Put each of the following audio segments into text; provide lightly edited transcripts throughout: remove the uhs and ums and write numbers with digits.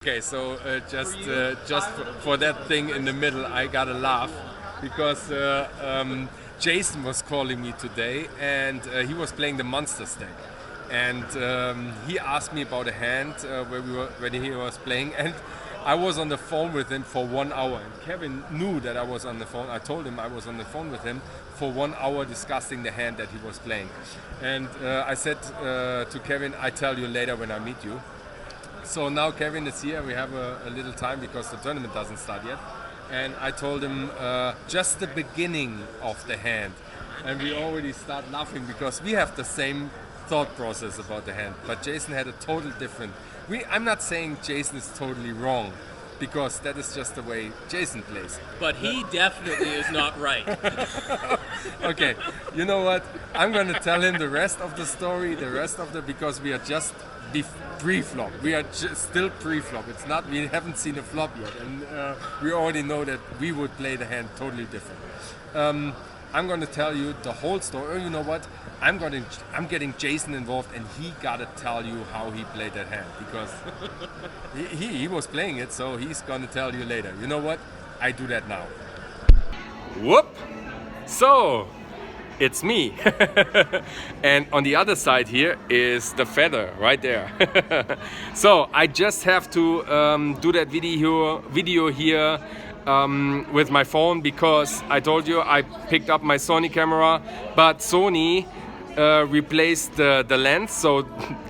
Okay, so just for that thing in the middle, I gotta laugh because Jason was calling me today, and he was playing the Monster stack, and he asked me about a hand when he was playing, and I was on the phone with him for 1 hour, and Kevin knew that I was on the phone. I told him I was on the phone with him for 1 hour discussing the hand that he was playing, and I said to Kevin, "I tell you later when I meet you." So now Kevin is here, we have a little time because the tournament doesn't start yet. And I told him just the beginning of the hand. And we already start laughing because we have the same thought process about the hand. But Jason had a total different. I'm not saying Jason is totally wrong, because that is just the way Jason plays. But he definitely is not right. Okay, you know what? I'm going to tell him the rest of the story, because we are just pre-flop. We are still pre-flop. It's not. We haven't seen a flop yet, and we already know that we would play the hand totally different. I'm going to tell you the whole story. Oh, you know what? I'm getting Jason involved, and he gotta tell you how he played that hand, because he was playing it, so he's gonna tell you later. You know what? I do that now. Whoop! So it's me, and on the other side here is the feather right there. So I just have to do that video here with my phone, because I told you I picked up my Sony camera, but Sony replaced the lens, so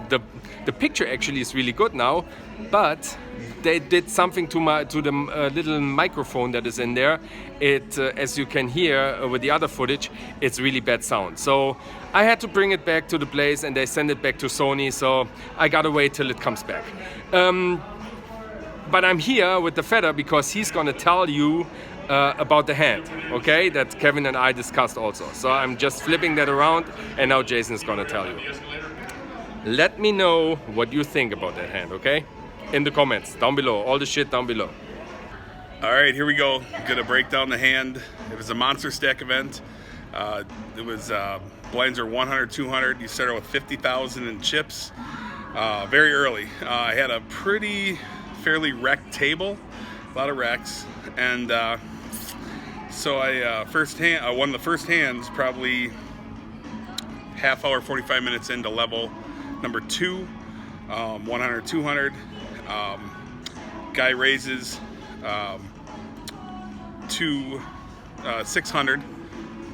the picture actually is really good now, but they did something to the little microphone that is in there. It as you can hear with the other footage, it's really bad sound, so I had to bring it back to the place, and they send it back to Sony, so I gotta wait till it comes back. But I'm here with the feather because he's gonna tell you about the hand, okay, that Kevin and I discussed also. So I'm just flipping that around, and now Jason is gonna tell you. Let me know what you think about that hand, okay? In the comments down below, all the shit down below. All right, here we go. Gonna break down the hand. It was a monster stack event. It was blinds are 100, 200. You started with 50,000 in chips very early. I had a fairly wrecked table, a lot of wrecks, and so I won the first hands probably half hour, 45 minutes into level number 2, 100, 200. Guy raises to 600,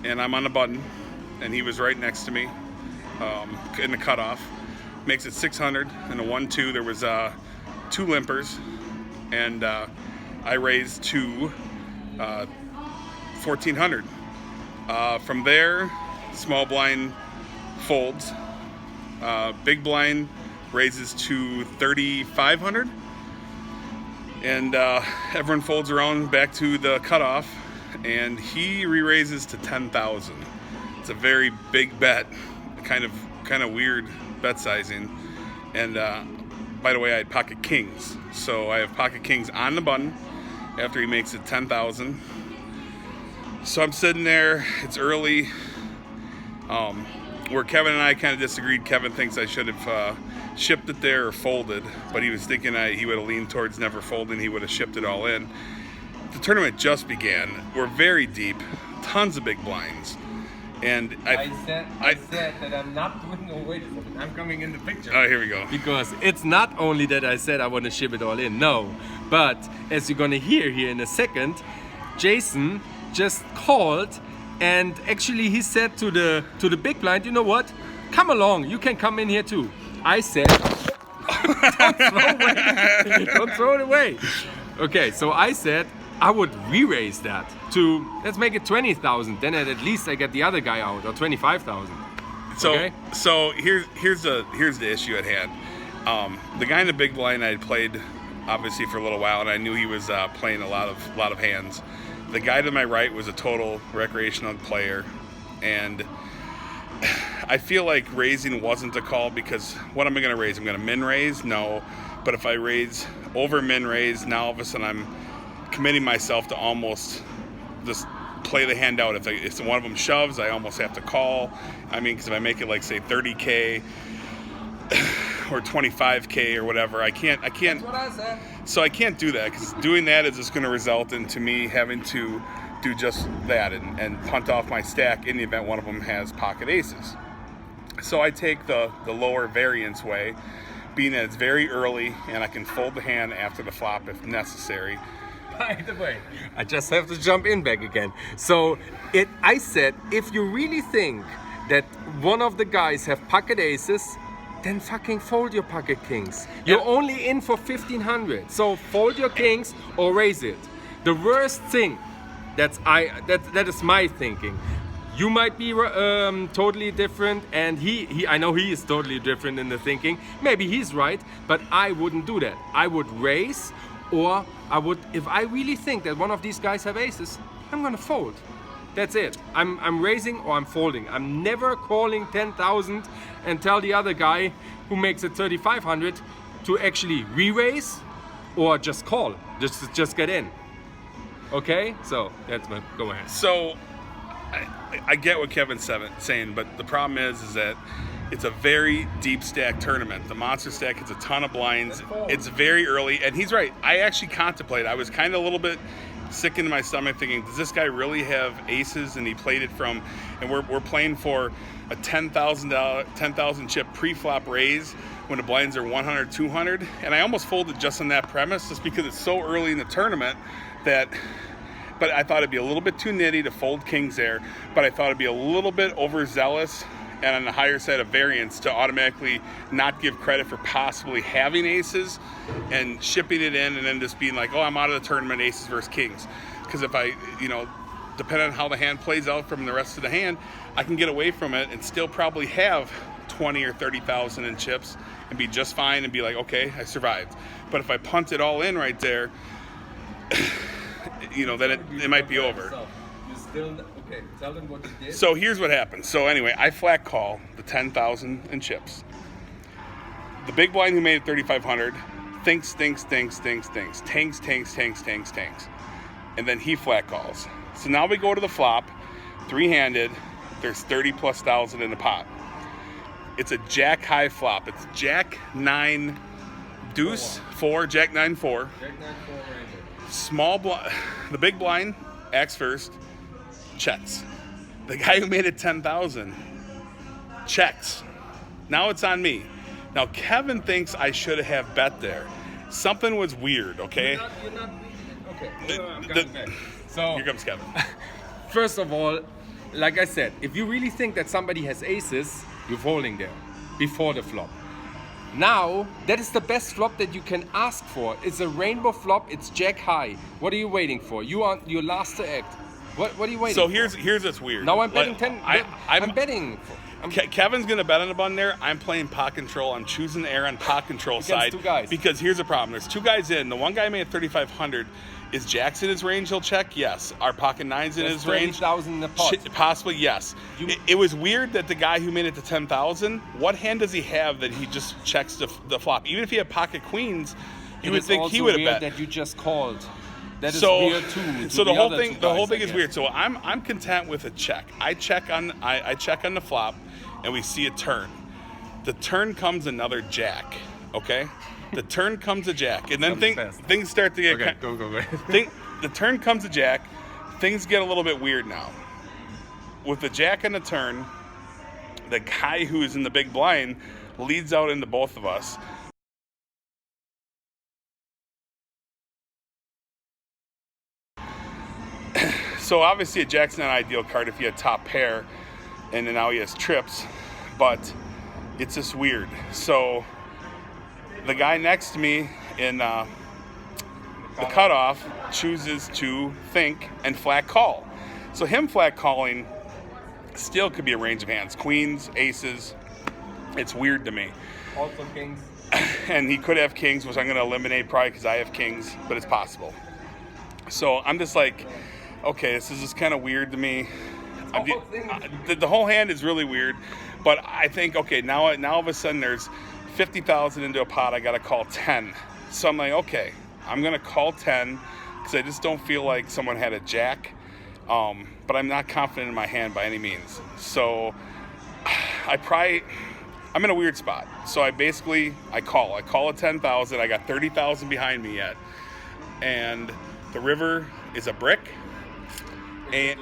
and I'm on the button, and he was right next to me in the cutoff. Makes it 600 and a 1-2. There was 2 limpers, and I raised to 1400. From there, small blind folds. Big blind raises to 3500, and everyone folds around back to the cutoff, and he re-raises to 10,000. It's a very big bet, kind of weird bet sizing, and by the way, I had pocket kings, so I have pocket kings on the button after he makes it 10,000. So I'm sitting there, it's early, where Kevin and I kind of disagreed. Kevin thinks I should have shipped it there or folded, but he was thinking he would have leaned towards never folding, he would have shipped it all in. The tournament just began. We're very deep, tons of big blinds. And I said that I'm not doing away with it. I'm coming in the picture. Oh, here we go. Because it's not only that I said I want to ship it all in, no. But as you're gonna hear here in a second, Jason just called, and actually he said to the big blind, you know what? Come along, you can come in here too. I said, don't throw it away. Okay, so I said I would re-raise that to, let's make it 20,000. Then at least I get the other guy out, or 25,000. So here's the issue at hand. The guy in the big blind I had played obviously for a little while, and I knew he was playing a lot of hands. The guy to my right was a total recreational player, and I feel like raising wasn't a call, because what am I going to raise? I'm going to min raise? No. But if I raise over min raise, now all of a sudden I'm committing myself to almost just play the hand out. If one of them shoves, I almost have to call. I mean, because if I make it like, say, 30K or 25K or whatever, I can't. That's what I said. So I can't do that, because doing that is just going to result into me having to do just that and punt off my stack in the event one of them has pocket aces. So I take the lower variance way, being that it's very early and I can fold the hand after the flop if necessary. By the way, I just have to jump in back again. So I said, if you really think that one of the guys have pocket aces, then fucking fold your pocket kings. You're only in for 1,500. So fold your kings or raise it. The worst thing, that is my thinking. You might be totally different, and I know he is totally different in the thinking. Maybe he's right, but I wouldn't do that. I would raise, or I would, if I really think that one of these guys have aces, I'm gonna fold. That's it. I'm raising or I'm folding. I'm never calling 10,000 and tell the other guy who makes it 3,500 to actually re-raise or just call. Just get in. Okay? So that's my go ahead. So I get what Kevin's saying, but the problem is that it's a very deep stack tournament. The monster stack hits a ton of blinds. It's very early, and he's right. I actually contemplated. I was kind of a little bit sick in my stomach thinking, does this guy really have aces? And he played it from, and we're playing for a $10,000 chip pre-flop raise when the blinds are 100, 200. And I almost folded just on that premise, just because it's so early in the tournament that, but I thought it'd be a little bit too nitty to fold kings there, but I thought it'd be a little bit overzealous and on the higher side of variance to automatically not give credit for possibly having aces and shipping it in and then just being like, oh, I'm out of the tournament, aces versus kings. Because if I, depending on how the hand plays out from the rest of the hand, I can get away from it and still probably have 20 or 30,000 in chips and be just fine and be like, okay, I survived. But if I punt it all in right there, then it might be over. Okay, tell them what you did. So here's what happened. So anyway, I flat call the 10,000 in chips. The big blind who made it 3,500 tanks. And then he flat calls. So now we go to the flop, three-handed. There's 30,000+ in the pot. It's a jack high flop. It's jack 9 deuce 4, jack 9 4. Jack 9 4 range. Small blind, the big blind acts first. Checks. The guy who made it 10,000 checks. Now it's on me. Now Kevin thinks I should have bet there. Something was weird, okay? You're not okay. So here comes Kevin. First of all, like I said, if you really think that somebody has aces, you're folding there before the flop. Now, that is the best flop that you can ask for. It's a rainbow flop, it's jack high. What are you waiting for? You are your last to act. What are you waiting for? So here's what's weird. Now I'm betting 10. I'm betting. Kevin's gonna bet on the button there. I'm playing pot control. I'm choosing the air on pot control side. Two guys. Because here's the problem. There's two guys in. The one guy made 3,500. Is Jack's in his range? He'll check. Yes. Are pocket nines in his range? 30,000 in the pot. Possibly yes. It was weird that the guy who made it to 10,000. What hand does he have that he just checks the flop? Even if he had pocket queens, you would think he would have bet. That you just called. That is weird too. So the whole thing is weird. So I'm content with a check. I check on the flop, and we see a turn. The turn comes another jack. Okay, the turn comes a jack, and then things start to get. Okay, go. The turn comes a jack. Things get a little bit weird now. With the jack on the turn, the guy who is in the big blind leads out into both of us. So obviously a jack's not an ideal card if you had top pair, and then now he has trips, but it's just weird. So the guy next to me in the cutoff chooses to think and flat call. So him flat calling still could be a range of hands, queens, aces. It's weird to me. Also kings. And he could have kings, which I'm going to eliminate probably because I have kings, but it's possible. So I'm just like, okay, this is just kind of weird to me. The whole hand is really weird, but I think, okay, now all of a sudden there's 50,000 into a pot. I got to call 10. So I'm like, okay, I'm going to call 10 because I just don't feel like someone had a jack, but I'm not confident in my hand by any means. So I probably, I'm in a weird spot. So I call a 10,000. I got 30,000 behind me yet. And the river is a brick. And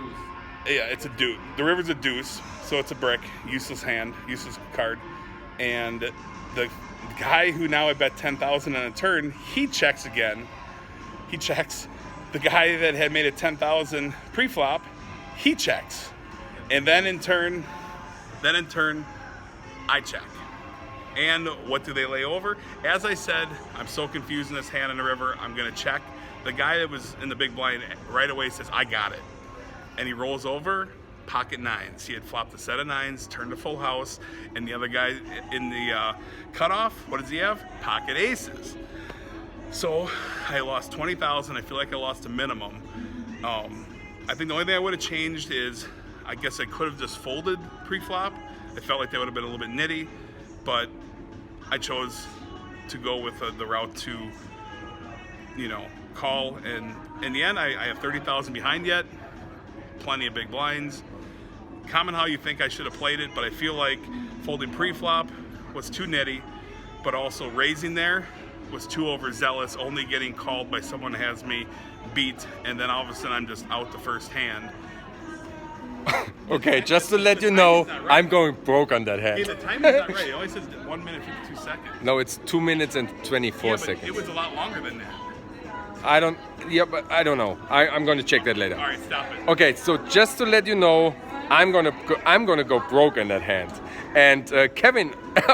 yeah, it's a deuce. The river's a deuce, so it's a brick. Useless hand, useless card. And the guy who now I bet 10,000 on a turn, he checks again. He checks. The guy that had made it 10,000 pre-flop, he checks. And then in turn, I check. And what do they lay over? As I said, I'm so confused in this hand in the river, I'm gonna check. The guy that was in the big blind right away says, I got it. And he rolls over, pocket nines. He had flopped a set of nines, turned a full house, and the other guy in the cutoff, what does he have? Pocket aces. So I lost 20,000. I feel like I lost a minimum. I think the only thing I would have changed is, I guess I could have just folded pre-flop. I felt like that would have been a little bit nitty, but I chose to go with the route to, call. And in the end, I have 30,000 behind yet. Plenty of big blinds. Comment how you think I should have played it, but I feel like folding pre-flop was too nitty, but also raising there was too overzealous, only getting called by someone that has me beat, and then all of a sudden I'm just out the first hand. Okay, just to let you know, I'm going broke on that hand. Hey, the time is not right. It only says 1 minute 52 seconds. No, it's 2 minutes and 24 Yeah, seconds. but it was a lot longer than that. But I don't know. I'm going to check that later. All right, stop it. Okay, so just to let you know, I'm gonna go broke on that hand, and Kevin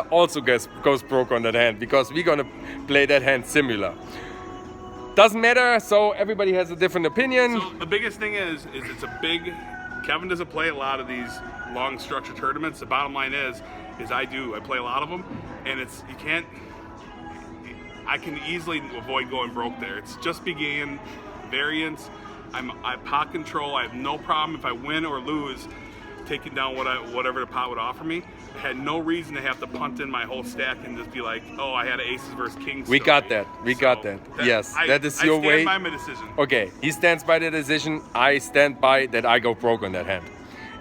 also goes broke on that hand because we're gonna play that hand similar. Doesn't matter. So everybody has a different opinion. So the biggest thing is it's a big. Kevin doesn't play a lot of these long structured tournaments. The bottom line is I do. I play a lot of them, and you can't. I can easily avoid going broke there. It's just began variance. I pot control. I have no problem if I win or lose taking down whatever the pot would offer me. I had no reason to have to punt in my whole stack and just be like, oh, I had aces versus kings. We got that. Yes, that is your way. I stand by my decision. Okay, he stands by the decision. I stand by that I go broke on that hand.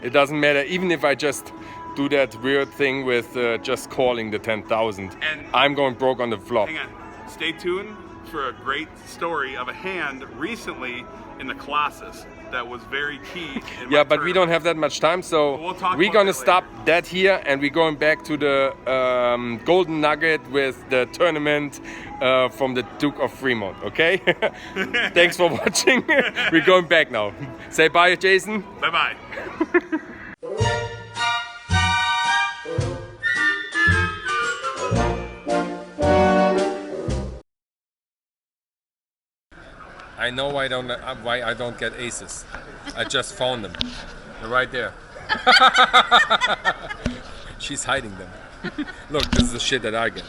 It doesn't matter, even if I just do that weird thing with just calling the 10,000. And I'm going broke on the flop. Hang on. Stay tuned for a great story of a hand recently in the Colossus that was very key. Yeah, but we don't have that much time, so we're gonna stop that here, and we're going back to the Golden Nugget with the tournament from the Duke of Fremont. Okay. Thanks for watching. We're going back now. Say bye, Jason. Bye bye. I know why I don't get aces. I just found them. They're right there. She's hiding them. Look, this is the shit that I get.